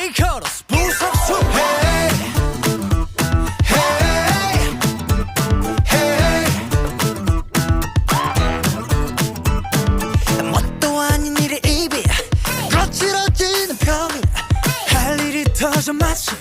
이 걸어서 부석수 Hey Hey Hey 뭣도 아닌 일의 입이 거칠어지는 평일 할 일이 터져 마치